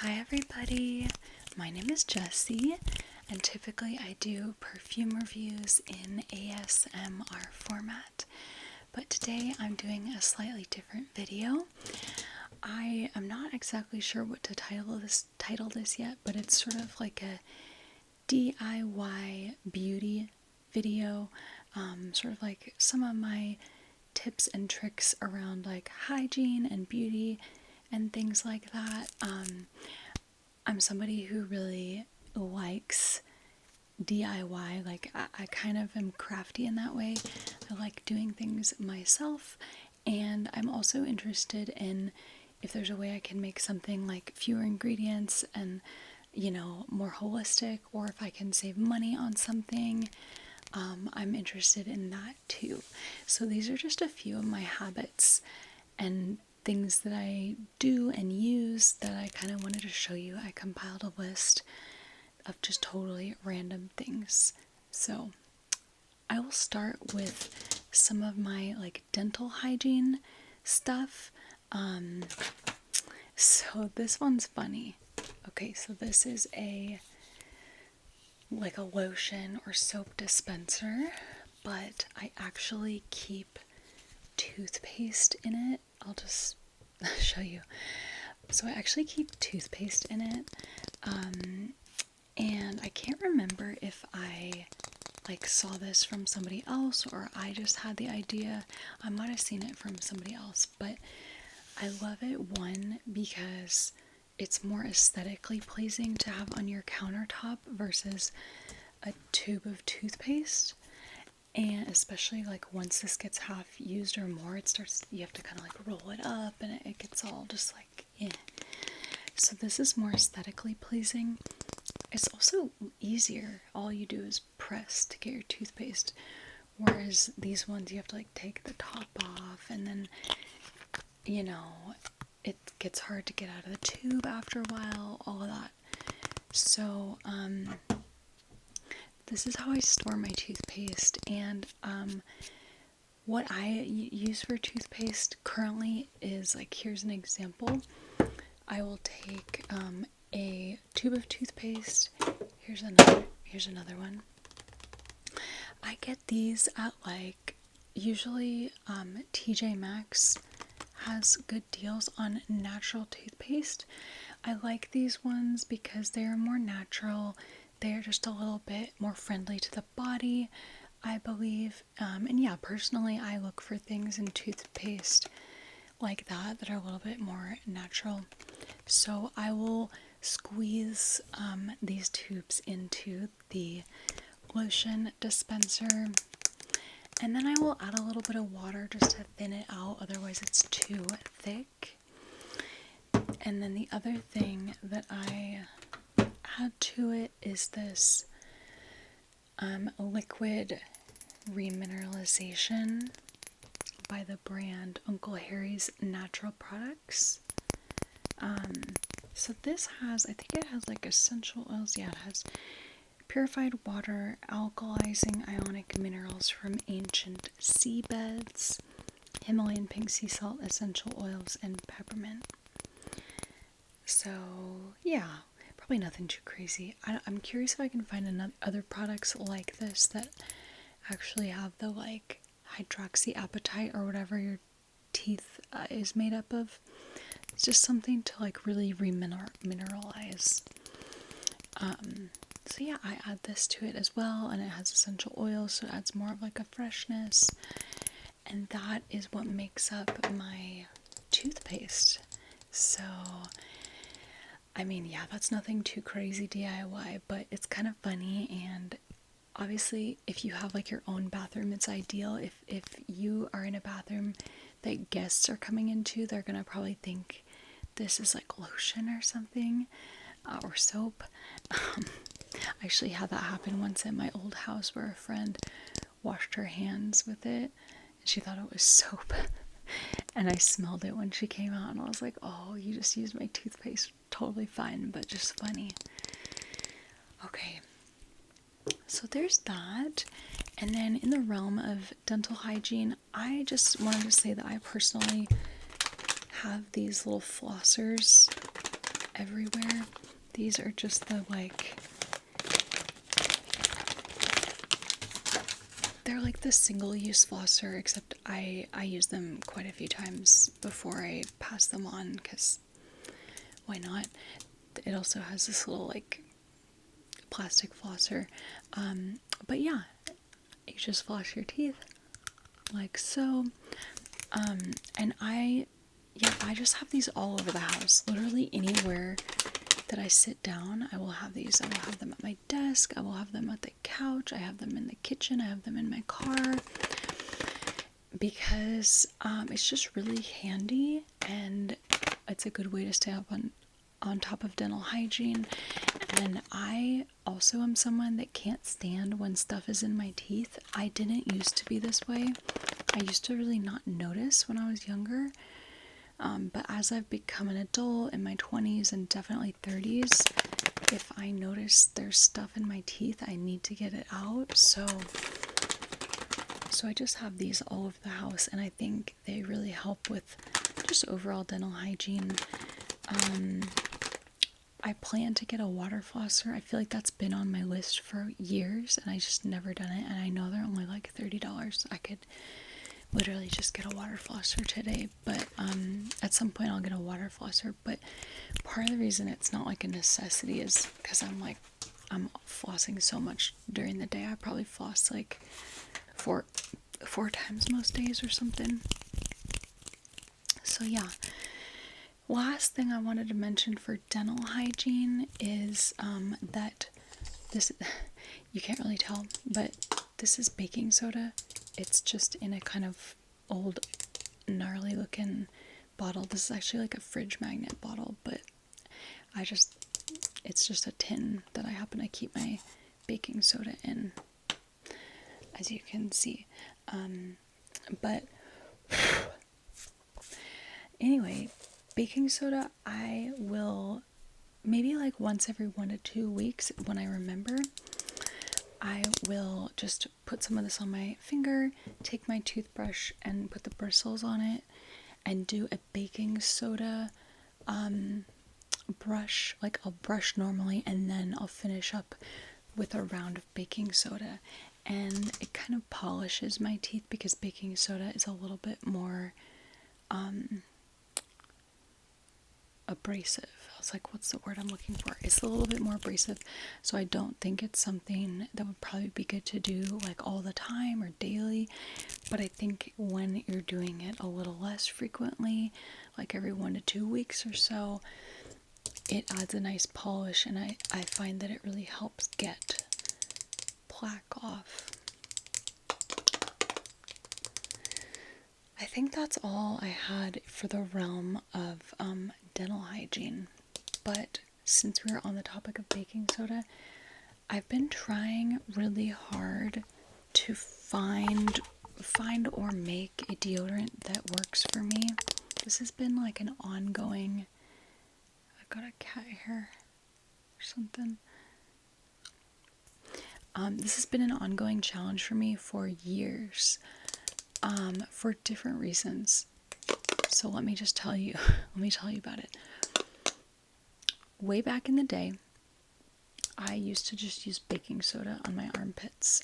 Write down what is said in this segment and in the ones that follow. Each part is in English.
Hi everybody, my name is Jessie, and typically I do perfume reviews in ASMR format, but today I'm doing a slightly different video. I am not exactly sure what to title this yet, but it's sort of like a DIY beauty video, sort of like some of my tips and tricks around like hygiene and beauty and things like that. I'm somebody who really likes DIY, like I kind of am crafty in that way. I like doing things myself, and I'm also interested in if there's a way I can make something like fewer ingredients and, more holistic, or if I can save money on something. I'm interested in that too. So these are just a few of my habits and things that I do and use that I kind of wanted to show you. I compiled a list of just totally random things. So I will start with some of my like dental hygiene stuff. So this one's funny. Okay, so this is like a lotion or soap dispenser, but I actually keep toothpaste in it. I'll just show you. So I actually keep toothpaste in it, and I can't remember if I like saw this from somebody else or I just had the idea. I might have seen it from somebody else, but I love it, one, because it's more aesthetically pleasing to have on your countertop versus a tube of toothpaste. And especially like once this gets half used or more, you have to kind of like roll it up and it gets all just like, eh. So this is more aesthetically pleasing. It's also easier. All you do is press to get your toothpaste. Whereas these ones you have to like take the top off, and then, it gets hard to get out of the tube after a while, all of that. So, this is how I store my toothpaste, and what I use for toothpaste currently is like, here's an example. I will take a tube of toothpaste. Here's another one. I get these at like, usually TJ Maxx has good deals on natural toothpaste. I like these ones because they are more natural. They're just a little bit more friendly to the body, I believe. And yeah, personally, I look for things in toothpaste like that are a little bit more natural. So I will squeeze these tubes into the lotion dispenser, and then I will add a little bit of water just to thin it out, otherwise it's too thick. And then the other thing that I add to it is this liquid remineralization by the brand Uncle Harry's Natural Products. So this has, I think it has like essential oils. Yeah, it has purified water, alkalizing ionic minerals from ancient seabeds, Himalayan pink sea salt, essential oils, and peppermint. So yeah, probably nothing too crazy. I'm curious if I can find other products like this that actually have the like hydroxyapatite or whatever your teeth is made up of. It's just something to like really remineralize. So yeah, I add this to it as well, and it has essential oils, so it adds more of like a freshness. And that is what makes up my toothpaste. So, I mean, yeah, that's nothing too crazy DIY, but it's kind of funny. And obviously, if you have like your own bathroom, it's ideal. If you are in a bathroom that guests are coming into, they're gonna probably think this is like lotion or something, or soap. I actually had that happen once at my old house, where a friend washed her hands with it and she thought it was soap. And I smelled it when she came out, and I was like, oh, you just used my toothpaste. Totally fine, but just funny. Okay, so there's that. And then in the realm of dental hygiene, I just wanted to say that I personally have these little flossers, everywhere. These are just the like, they're like the single-use flosser, except I use them quite a few times before I pass them on, because why not? It also has this little like plastic flosser. But yeah, you just floss your teeth like so. And I just have these all over the house. Literally anywhere that I sit down, I will have these. I will have them at my desk, I will have them at the couch, I have them in the kitchen, I have them in my car, because it's just really handy, and it's a good way to stay up on top of dental hygiene. And I also am someone that can't stand when stuff is in my teeth. I didn't used to be this way. I used to really not notice when I was younger. But as I've become an adult in my 20s and definitely 30s, if I notice there's stuff in my teeth, I need to get it out. So I just have these all over the house, and I think they really help with just overall dental hygiene. I plan to get a water flosser. I feel like that's been on my list for years, and I just never done it. And I know they're only like $30. I could literally just get a water flosser today, but at some point I'll get a water flosser. But part of the reason it's not like a necessity is because I'm flossing so much during the day. I probably floss like four times most days or something. So yeah. Last thing I wanted to mention for dental hygiene is that this, you can't really tell, but this is baking soda. It's just in a kind of old, gnarly looking bottle. This is actually like a fridge magnet bottle, but it's just a tin that I happen to keep my baking soda in, as you can see. But anyway, baking soda, I will maybe like once every 1 to 2 weeks, when I remember, I will just put some of this on my finger, take my toothbrush and put the bristles on it, and do a baking soda brush. Like, I'll brush normally, and then I'll finish up with a round of baking soda. And it kind of polishes my teeth, because baking soda is a little bit more abrasive. I was like, what's the word I'm looking for? It's a little bit more abrasive, so I don't think it's something that would probably be good to do like all the time or daily. But I think when you're doing it a little less frequently, like every 1 to 2 weeks or so, it adds a nice polish, and I find that it really helps get plaque off. I think that's all I had for the realm of dental hygiene. But since we're on the topic of baking soda, I've been trying really hard to find or make a deodorant that works for me. This has been like an ongoing... I got a cat hair or something. This has been an ongoing challenge for me for years, for different reasons. So let me tell you about it. Way back in the day, I used to just use baking soda on my armpits.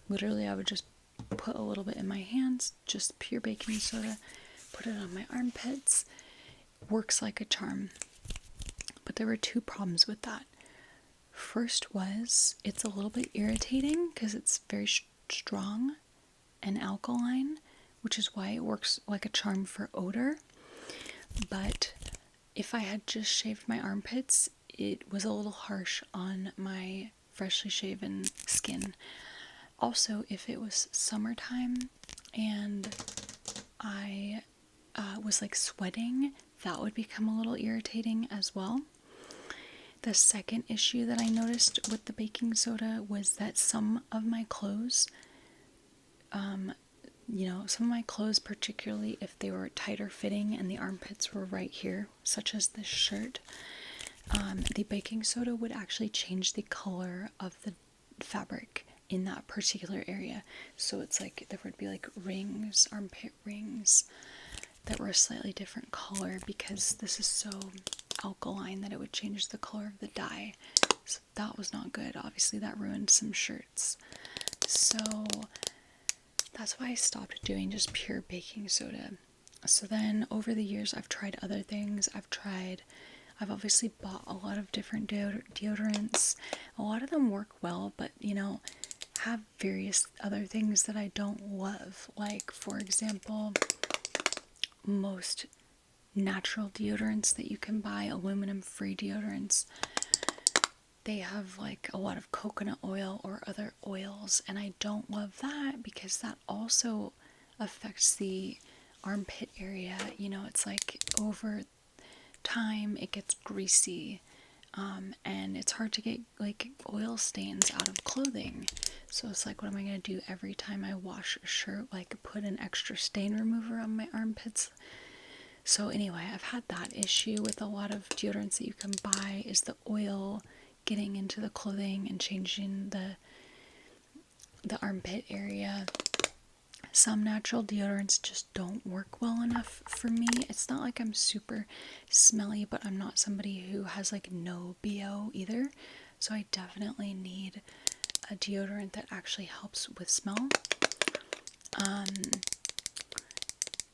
Literally, I would just put a little bit in my hands, just pure baking soda, put it on my armpits. Works like a charm. But there were 2 problems with that. First was, it's a little bit irritating because it's very strong and alkaline, which is why it works like a charm for odor. But if I had just shaved my armpits, it was a little harsh on my freshly shaven skin. Also, if it was summertime and I was like sweating, that would become a little irritating as well. The second issue that I noticed with the baking soda was that some of my clothes, particularly if they were tighter fitting and the armpits were right here, such as this shirt, the baking soda would actually change the color of the fabric in that particular area. So it's like there would be like rings, armpit rings, that were a slightly different color, because this is so alkaline that it would change the color of the dye. So that was not good. Obviously that ruined some shirts. So that's why I stopped doing just pure baking soda. So then over the years I've tried other things. I've obviously bought a lot of different deodorants. A lot of them work well, but you know, have various other things that I don't love. Like, for example, most natural deodorants that you can buy, aluminum-free deodorants, they have like a lot of coconut oil or other oils, and I don't love that because that also affects the armpit area. You know, it's like over time it gets greasy, and it's hard to get like oil stains out of clothing. So it's like, what am I going to do every time I wash a shirt? Like put an extra stain remover on my armpits? So anyway, I've had that issue with a lot of deodorants that you can buy, is the oil getting into the clothing and changing the armpit area. Some natural deodorants just don't work well enough for me. It's not like I'm super smelly, but I'm not somebody who has like no BO either. So I definitely need a deodorant that actually helps with smell.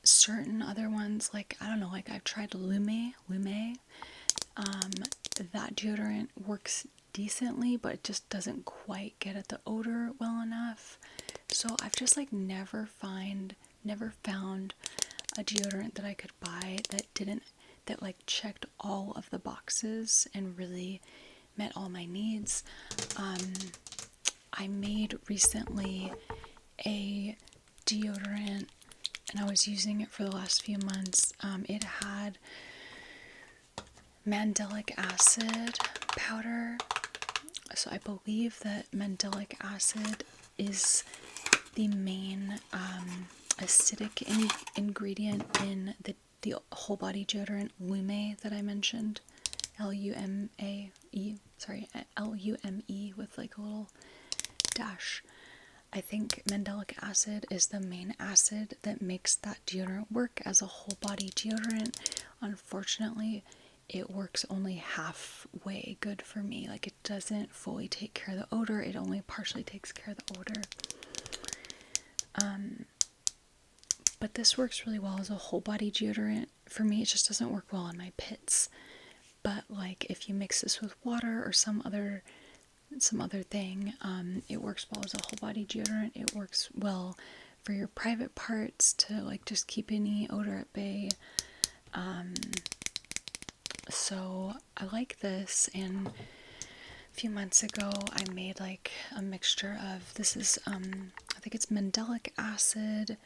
Certain other ones, like, I don't know, like I've tried Lume. That deodorant works decently, but it just doesn't quite get at the odor well enough. So I've just like never found a deodorant that I could buy that like checked all of the boxes and really met all my needs. I made recently a deodorant and I was using it for the last few months. It had mandelic acid powder. So I believe that mandelic acid is the main acidic ingredient in the whole body deodorant Lume that I mentioned. Lume, Lume with like a little dash. I think mandelic acid is the main acid that makes that deodorant work as a whole body deodorant. Unfortunately, it works only halfway good for me. Like, it doesn't fully take care of the odor, it only partially takes care of the odor. But this works really well as a whole body deodorant. For me, it just doesn't work well on my pits. But like, if you mix this with water or some other thing, it works well as a whole body deodorant. It works well for your private parts to like just keep any odor at bay. So I like this, and a few months ago I made like a mixture of, this is I think it's mandelic acid,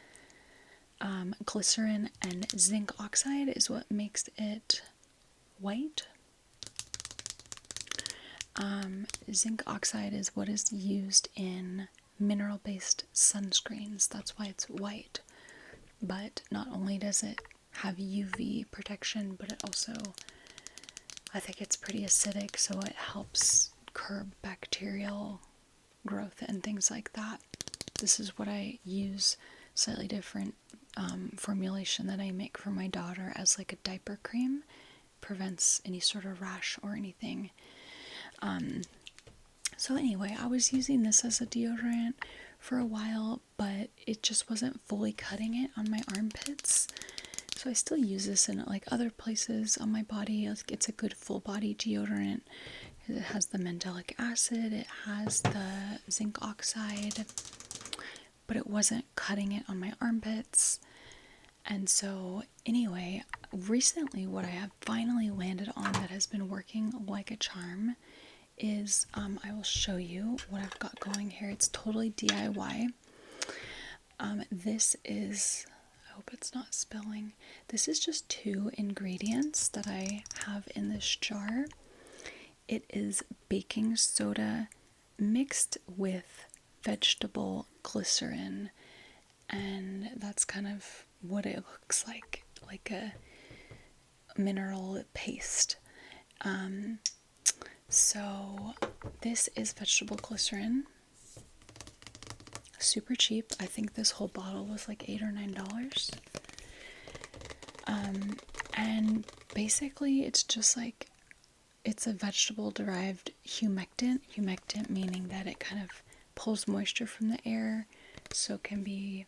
glycerin, and zinc oxide is what makes it white. Zinc oxide is what is used in mineral-based sunscreens. That's why it's white. But not only does it have UV protection, but it also, I think it's pretty acidic, so it helps curb bacterial growth and things like that. This is what I use, slightly different formulation that I make for my daughter as like a diaper cream. Prevents any sort of rash or anything. So anyway, I was using this as a deodorant for a while, but it just wasn't fully cutting it on my armpits. So I still use this in like other places on my body. It's a good full body deodorant. It has the mandelic acid, it has the zinc oxide, but it wasn't cutting it on my armpits. And so anyway, recently what I have finally landed on that has been working like a charm is, I will show you what I've got going here. It's totally DIY. This is, I hope it's not spilling. This is just 2 ingredients that I have in this jar. It is baking soda mixed with vegetable glycerin, and that's kind of what it looks like a mineral paste. So this is vegetable glycerin, super cheap. I think this whole bottle was like $8 or $9. And basically it's just like, it's a vegetable derived humectant meaning that it kind of pulls moisture from the air, so it can be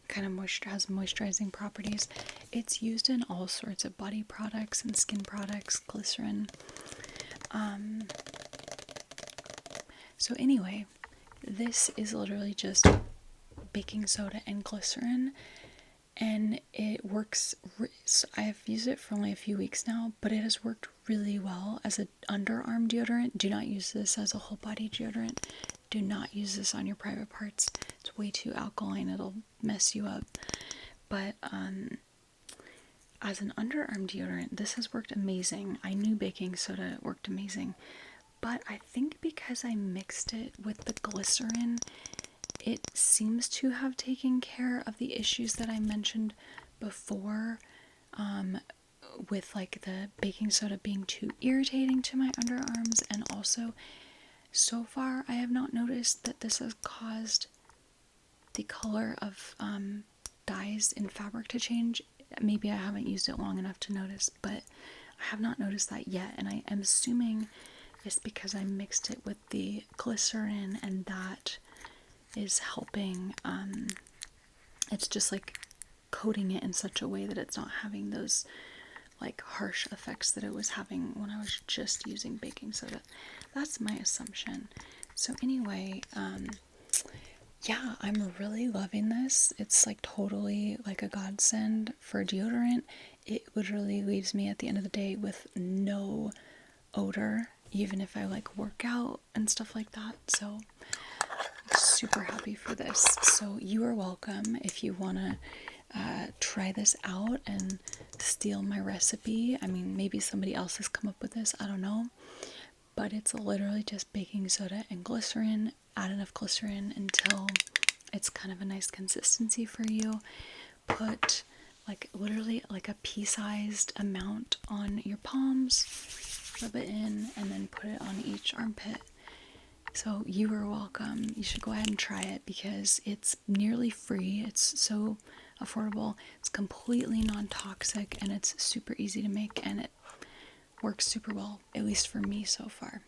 kind of has moisturizing properties. It's used in all sorts of body products and skin products, glycerin. So anyway, this is literally just baking soda and glycerin, and it works. I have used it for only a few weeks now, but it has worked really well as an underarm deodorant. Do not use this as a whole body deodorant. Do not use this on your private parts. It's way too alkaline. It'll mess you up. But as an underarm deodorant, this has worked amazing. I knew baking soda worked amazing, but I think because I mixed it with the glycerin, it seems to have taken care of the issues that I mentioned before, with like the baking soda being too irritating to my underarms, and also so far I have not noticed that this has caused the color of dyes in fabric to change. Maybe I haven't used it long enough to notice, but I have not noticed that yet, and I am assuming it's because I mixed it with the glycerin, and that is helping. It's just like coating it in such a way that it's not having those like harsh effects that it was having when I was just using baking soda. That's my assumption. So anyway, yeah, I'm really loving this. It's like totally like a godsend for deodorant. It literally leaves me at the end of the day with no odor, even if I like work out and stuff like that. So I'm super happy for this. So you are welcome if you want to try this out and steal my recipe. I mean, maybe somebody else has come up with this, I don't know. But it's literally just baking soda and glycerin. Add enough glycerin until it's kind of a nice consistency for you. Put like literally like a pea-sized amount on your palms, rub it in, and then put it on each armpit. So you are welcome. You should go ahead and try it because it's nearly free. It's so affordable. It's completely non-toxic, and it's super easy to make, and it works super well, at least for me so far.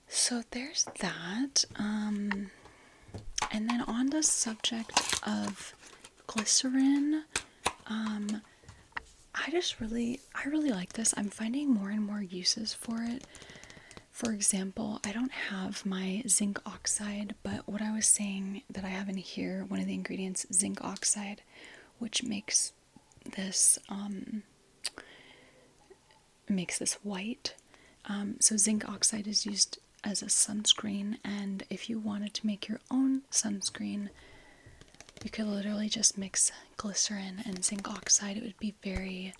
So there's that. And then on the subject of glycerin, I really like this. I'm finding more and more uses for it. For example, I don't have my zinc oxide, but what I was saying that I have in here, one of the ingredients, zinc oxide, which makes this white. So zinc oxide is used as a sunscreen, and if you wanted to make your own sunscreen, you could literally just mix glycerin and zinc oxide. It would be very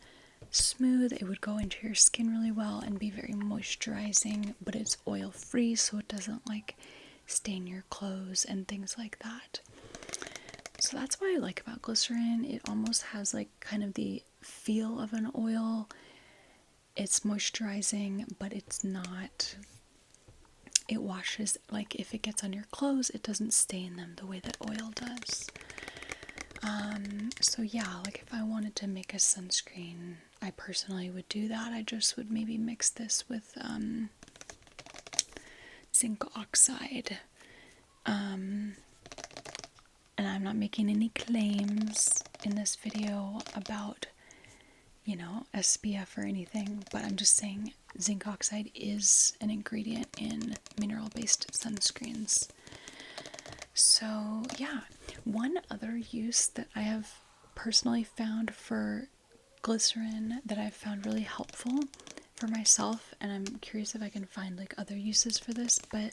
smooth, it would go into your skin really well and be very moisturizing, but it's oil free, so it doesn't like stain your clothes and things like that. So that's what I like about glycerin. It almost has like kind of the feel of an oil. It's moisturizing, but it's not, it washes, like if it gets on your clothes, it doesn't stain them the way that oil does. So yeah, like if I wanted to make a sunscreen, I personally would do that. I just would maybe mix this with zinc oxide. And I'm not making any claims in this video about, you know, SPF or anything, but I'm just saying zinc oxide is an ingredient in mineral-based sunscreens. So yeah, one other use that I have personally found for glycerin that I've found really helpful for myself, and I'm curious if I can find like other uses for this, but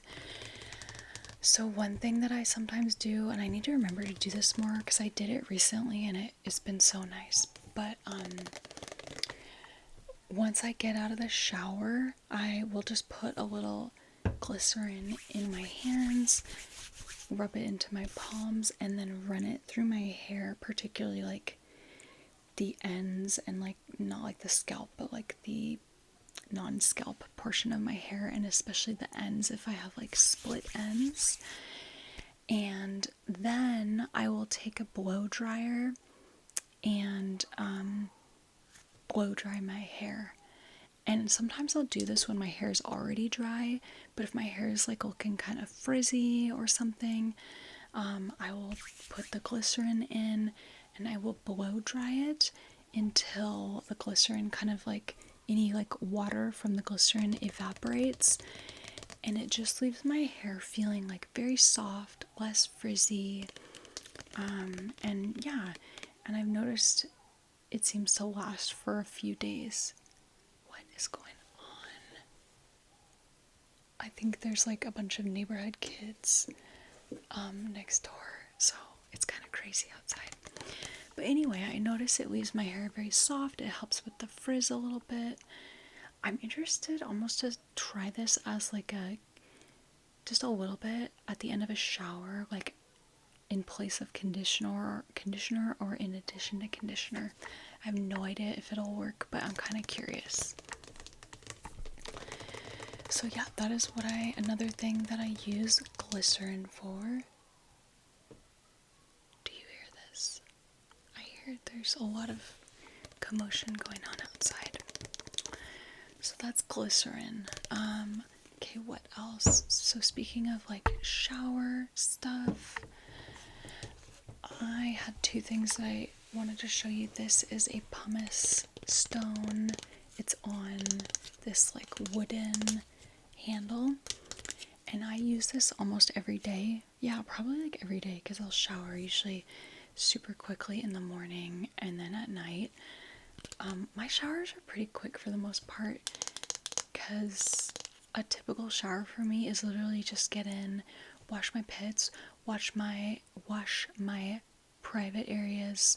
so one thing that I sometimes do, and I need to remember to do this more because I did it recently and it's been so nice, but once I get out of the shower, I will just put a little glycerin in my hands, rub it into my palms, and then run it through my hair, particularly like the ends and like not like the scalp, but like the non-scalp portion of my hair, and especially the ends if I have like split ends. And then I will take a blow dryer and blow dry my hair. And sometimes I'll do this when my hair is already dry, but if my hair is like looking kind of frizzy or something, I will put the glycerin in and I will blow dry it until the glycerin kind of like any like water from the glycerin evaporates, and it just leaves my hair feeling like very soft, less frizzy. And yeah, and I've noticed it seems to last for a few days. What is going on? I think there's like a bunch of neighborhood kids next door, so it's kind of crazy outside. But anyway, I notice it leaves my hair very soft. It helps with the frizz a little bit. I'm interested almost to try this as like just a little bit at the end of a shower, like in place of conditioner or in addition to conditioner. I have no idea if it'll work, but I'm kind of curious. So yeah, that is another thing that I use glycerin for. Do you hear this? I hear there's a lot of commotion going on outside. So that's glycerin. Okay, what else? So speaking of like shower stuff, I had two things that I wanted to show you. This is a PMS Stone. It's on this like wooden handle, and I use this almost every day. Yeah, probably like every day, because I'll shower usually super quickly in the morning and then at night. My showers are pretty quick for the most part, because a typical shower for me is literally just get in, wash my pits, wash my private areas.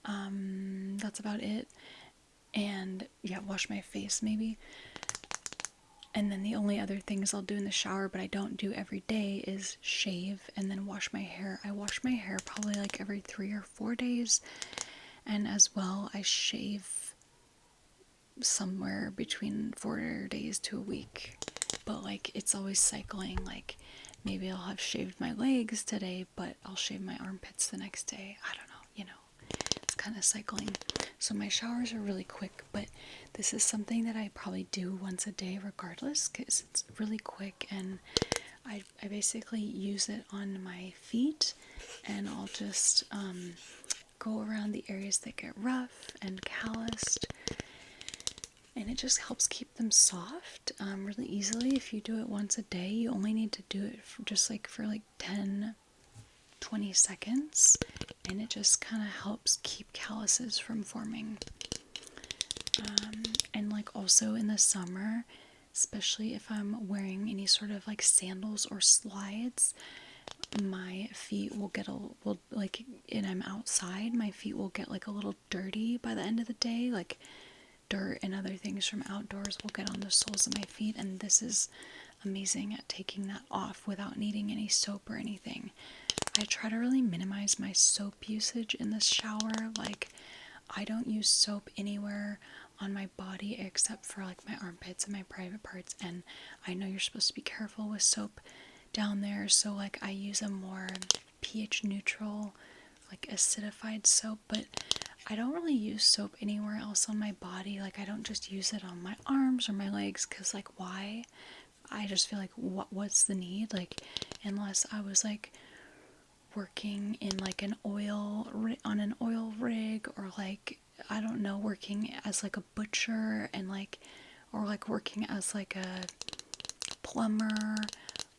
That's about it. And yeah, wash my face maybe. And then the only other things I'll do in the shower, but I don't do every day, is shave and then wash my hair. I wash my hair probably like every 3 or 4 days. And as well, I shave somewhere between 4 days to a week. But like, it's always cycling. Like, maybe I'll have shaved my legs today, but I'll shave my armpits the next day. I don't know, it's kind of cycling. So my showers are really quick, but this is something that I probably do once a day regardless, because it's really quick, and I basically use it on my feet, and I'll just go around the areas that get rough and calloused, and it just helps keep them soft really easily. If you do it once a day, you only need to do it for just like for like 10-20 seconds, and it just kind of helps keep calluses from forming. And like also in the summer, especially if I'm wearing any sort of like sandals or slides, my feet will get and I'm outside, my feet will get like a little dirty by the end of the day. Like dirt and other things from outdoors will get on the soles of my feet, and this is amazing at taking that off without needing any soap or anything. I try to really minimize my soap usage in the shower. Like, I don't use soap anywhere on my body except for like my armpits and my private parts, and I know you're supposed to be careful with soap down there, so like I use a more pH neutral, like acidified soap, but I don't really use soap anywhere else on my body. Like, I don't just use it on my arms or my legs, because like, why? I just feel like what's the need? Like, unless I was like working in like on an oil rig, or like, I don't know, working as like a butcher, and like, or like working as like a plumber,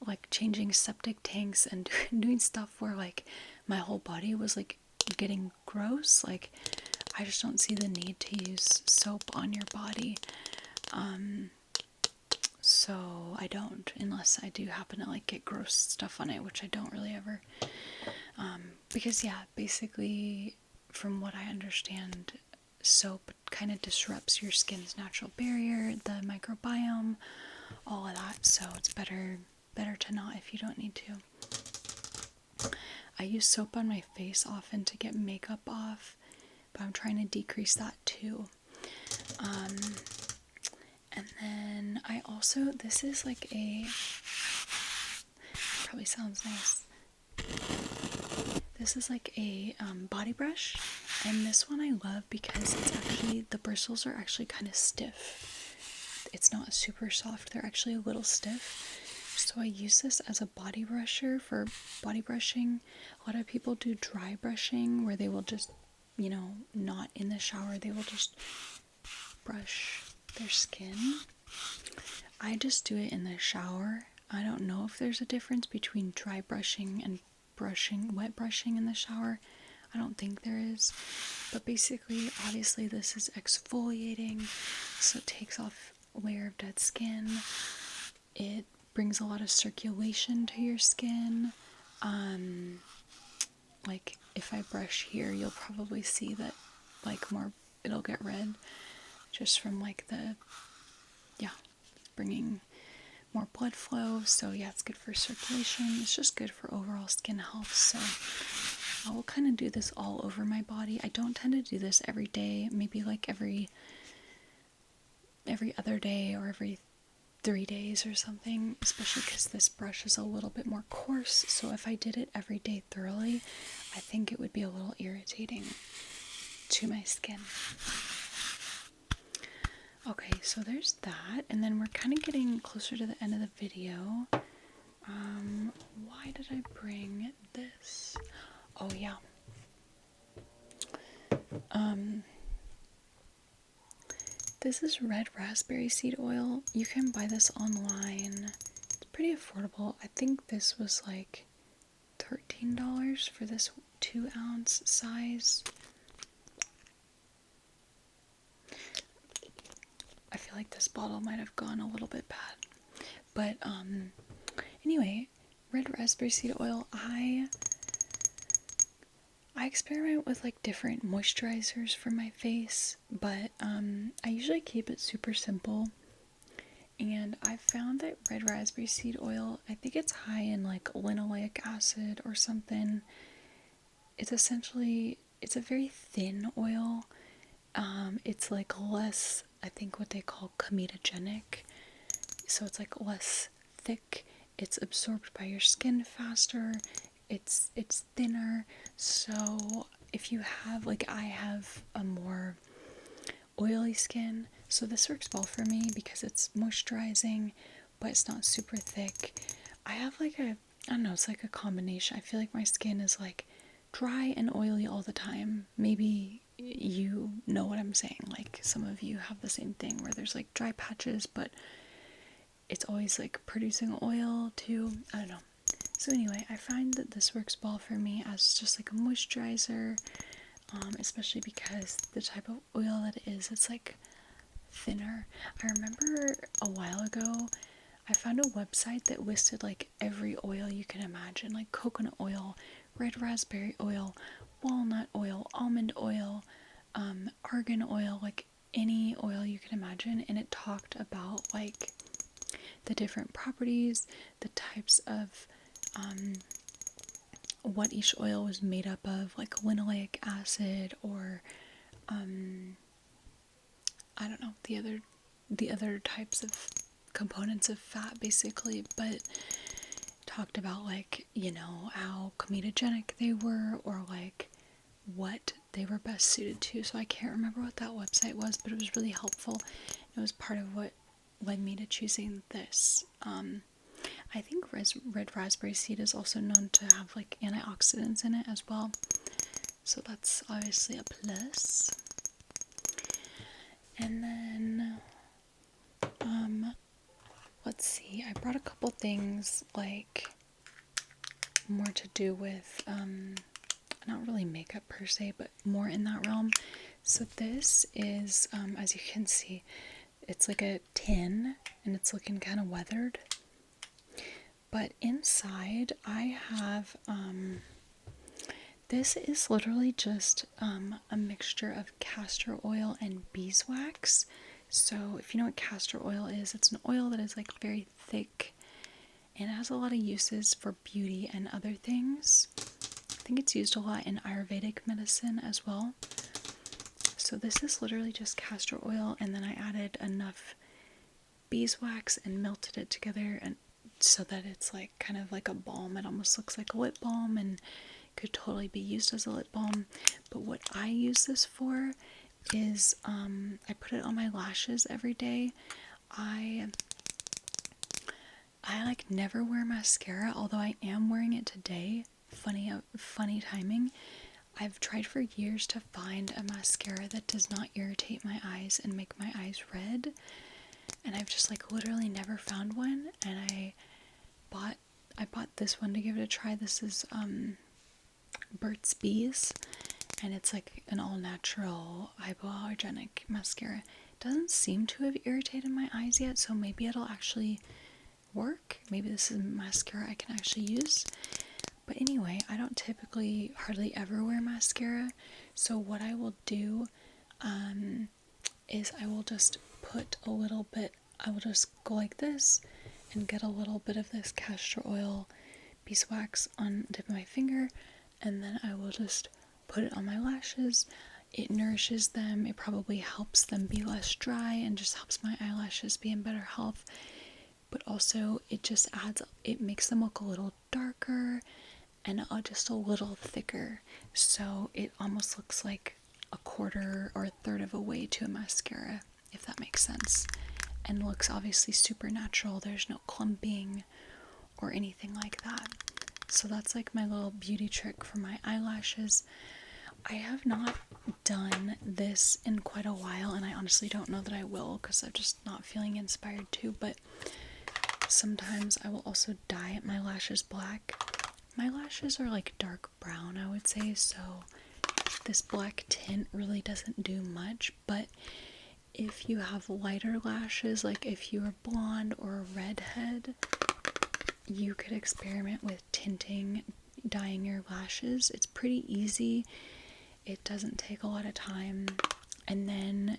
like changing septic tanks and doing stuff where like my whole body was like getting gross. Like, I just don't see the need to use soap on your body. So I don't, unless I do happen to like get gross stuff on it, which I don't really ever. Because yeah, basically from what I understand, soap kind of disrupts your skin's natural barrier, the microbiome, all of that. So it's better to not if you don't need to. I use soap on my face often to get makeup off, but I'm trying to decrease that too. And then I also, this is like probably sounds nice. This is like a body brush. And this one I love because it's actually, the bristles are actually kind of stiff. It's not super soft, they're actually a little stiff. So I use this as a body brusher for body brushing. A lot of people do dry brushing where they will just, not in the shower, they will just brush their skin. I just do it in the shower. I don't know if there's a difference between dry brushing and wet brushing in the shower. I don't think there is. But basically, obviously this is exfoliating, so it takes off a layer of dead skin. It brings a lot of circulation to your skin. Like if I brush here, you'll probably see that it'll get red just from bringing more blood flow. So yeah, it's good for circulation. It's just good for overall skin health. So I will kind of do this all over my body. I don't tend to do this every day, maybe like every other day or every 3 days or something, especially because this brush is a little bit more coarse. So if I did it every day thoroughly, I think it would be a little irritating to my skin. Okay, so there's that, and then we're kind of getting closer to the end of the video. Why did I bring this? Oh yeah. This is red raspberry seed oil. You can buy this online. It's pretty affordable. I think this was like $13 for this 2-ounce size. I feel like this bottle might have gone a little bit bad. But anyway, red raspberry seed oil, I experiment with like different moisturizers for my face, but I usually keep it super simple. And I found that red raspberry seed oil, I think it's high in like linoleic acid or something. It's a very thin oil. It's like less, I think what they call comedogenic. So it's like less thick. It's absorbed by your skin faster. It's thinner. So if you have, like, I have a more oily skin, so this works well for me because it's moisturizing, but it's not super thick. I have like I don't know, it's like a combination. I feel like my skin is like dry and oily all the time. Maybe you know what I'm saying. Like some of you have the same thing where there's like dry patches, but it's always like producing oil too. I don't know. So anyway, I find that this works well for me as just like a moisturizer, especially because the type of oil that it is, it's like thinner. I remember a while ago, I found a website that listed like every oil you can imagine, like coconut oil, red raspberry oil, walnut oil, almond oil, argan oil, like any oil you can imagine, and it talked about like the different properties, the types of what each oil was made up of, like linoleic acid or I don't know, the other types of components of fat basically, but talked about like, how comedogenic they were or like what they were best suited to. So I can't remember what that website was, but it was really helpful. It was part of what led me to choosing this. I think red raspberry seed is also known to have like antioxidants in it as well, so that's obviously a plus. And then let's see, I brought a couple things like more to do with not really makeup per se, but more in that realm. So this is as you can see, it's like a tin and it's looking kind of weathered. But inside I have, this is literally just a mixture of castor oil and beeswax. So if you know what castor oil is, it's an oil that is like very thick and it has a lot of uses for beauty and other things. I think it's used a lot in Ayurvedic medicine as well. So this is literally just castor oil, and then I added enough beeswax and melted it together, and so that it's like kind of like a balm. It almost looks like a lip balm and could totally be used as a lip balm. But what I use this for is I put it on my lashes every day. I like never wear mascara, although I am wearing it today. Funny timing. I've tried for years to find a mascara that does not irritate my eyes and make my eyes red, and I've just like literally never found one. And I bought this one to give it a try. This is Burt's Bees, and it's like an all-natural hypoallergenic mascara. It doesn't seem to have irritated my eyes yet, so maybe it'll actually work. Maybe this is mascara I can actually use. But anyway, I don't typically hardly ever wear mascara, so what I will do is I will just put a little bit, I will just go like this and get a little bit of this castor oil beeswax on the tip of my finger, and then I will just put it on my lashes. It nourishes them, it probably helps them be less dry and just helps my eyelashes be in better health. But also it just adds, it makes them look a little darker and just a little thicker, so it almost looks like a quarter or a third of a way to a mascara, if that makes sense, and looks obviously super natural. There's no clumping or anything like that. So that's like my little beauty trick for my eyelashes. I have not done this in quite a while, and I honestly don't know that I will because I'm just not feeling inspired to, but sometimes I will also dye my lashes black. My lashes are like dark brown, I would say, so this black tint really doesn't do much. But if you have lighter lashes, like if you are blonde or a redhead, you could experiment with tinting, dyeing your lashes. It's pretty easy. It doesn't take a lot of time, and then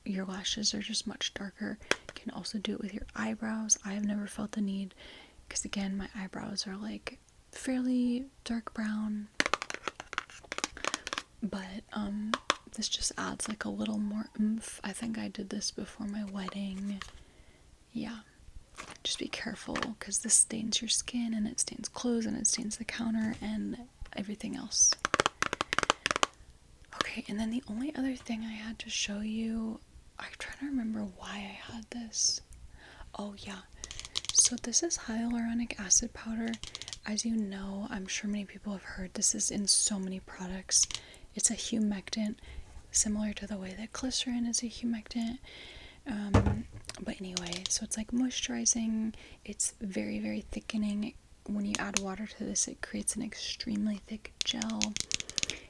your lashes are just much darker. You can also do it with your eyebrows. I have never felt the need, because again, my eyebrows are like fairly dark brown, but this just adds like a little more oomph. I think I did this before my wedding. Yeah, just be careful because this stains your skin, and it stains clothes, and it stains the counter and everything else. Okay, and then the only other thing I had to show you, I'm trying to remember why I had this. Oh yeah, so this is hyaluronic acid powder. As you know, I'm sure many people have heard, this is in so many products. It's a humectant, similar to the way that glycerin is a humectant. But anyway, so it's like moisturizing. It's very, very thickening. When you add water to this, it creates an extremely thick gel.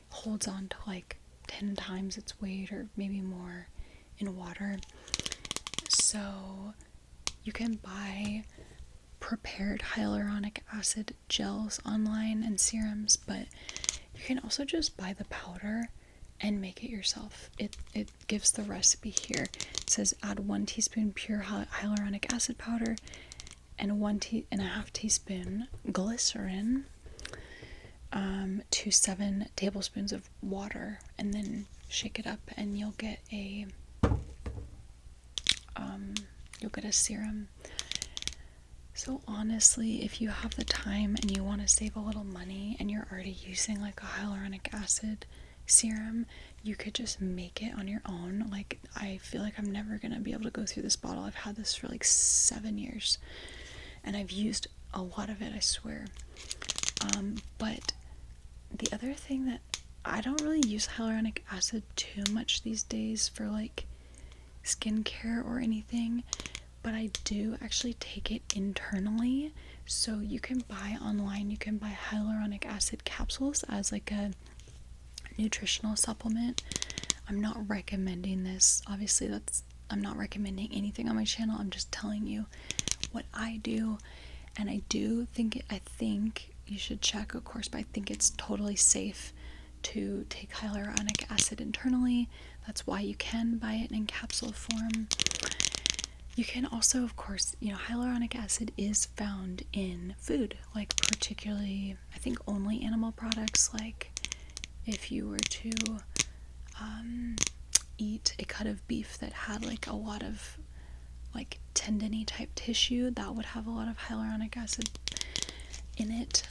Holds on to like 10 times its weight or maybe more in water. So you can buy prepared hyaluronic acid gels online and serums, but you can also just buy the powder and make it yourself. It gives the recipe here. It says add 1 teaspoon pure hyaluronic acid powder and 1.5 teaspoon glycerin to 7 tablespoons of water, and then shake it up, and you'll get a serum. So honestly, if you have the time and you want to save a little money and you're already using like a hyaluronic acid serum, you could just make it on your own. Like, I feel like I'm never gonna be able to go through this bottle. I've had this for like 7 years and I've used a lot of it, I swear. But the other thing that I don't really use hyaluronic acid too much these days for like skincare or anything, but I do actually take it internally. So you can buy online, you can buy hyaluronic acid capsules as like a nutritional supplement. I'm not recommending this. Obviously, I'm not recommending anything on my channel. I'm just telling you what I do. And I think you should check, of course, but I think it's totally safe to take hyaluronic acid internally. That's why you can buy it in capsule form. You can also, of course, hyaluronic acid is found in food, like particularly, I think only animal products. Like if you were to eat a cut of beef that had like a lot of like tendony type tissue, that would have a lot of hyaluronic acid in it.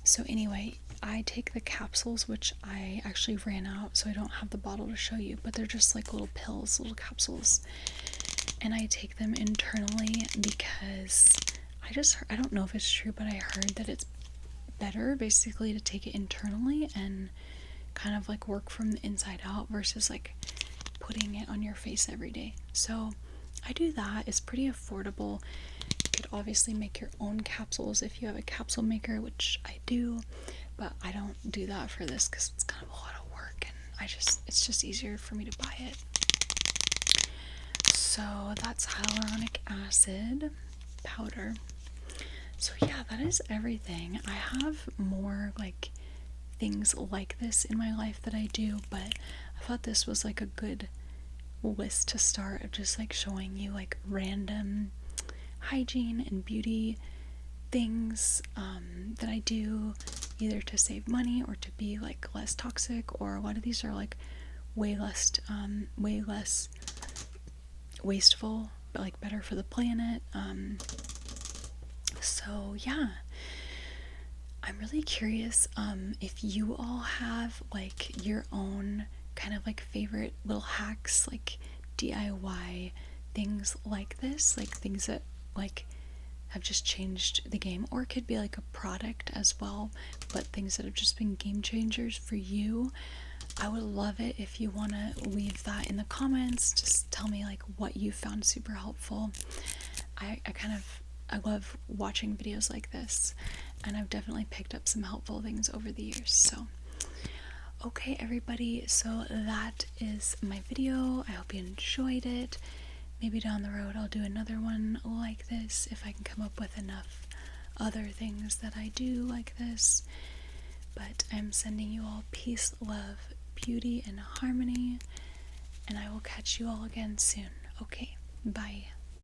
So anyway, I take the capsules, which I actually ran out, so I don't have the bottle to show you, but they're just like little pills, little capsules. And I take them internally because I don't know if it's true, but I heard that it's better basically to take it internally and kind of like work from the inside out versus like putting it on your face every day. So I do that. It's pretty affordable. You could obviously make your own capsules if you have a capsule maker, which I do, but I don't do that for this because it's kind of a lot of work, and it's just easier for me to buy it. So that's hyaluronic acid powder. So yeah, that is everything. I have more like things like this in my life that I do, but I thought this was like a good list to start of just like showing you like random hygiene and beauty things that I do either to save money or to be like less toxic, or a lot of these are like way less wasteful, but like better for the planet. So yeah, I'm really curious if you all have like your own kind of like favorite little hacks, like DIY things like this, like things that like have just changed the game, or it could be like a product as well, but things that have just been game changers for you. I would love it if you want to leave that in the comments. Just tell me like what you found super helpful. I love watching videos like this, and I've definitely picked up some helpful things over the years. So okay everybody, so that is my video. I hope you enjoyed it. Maybe down the road I'll do another one like this if I can come up with enough other things that I do like this. But I'm sending you all peace, love, beauty, and harmony, and I will catch you all again soon. Okay, bye.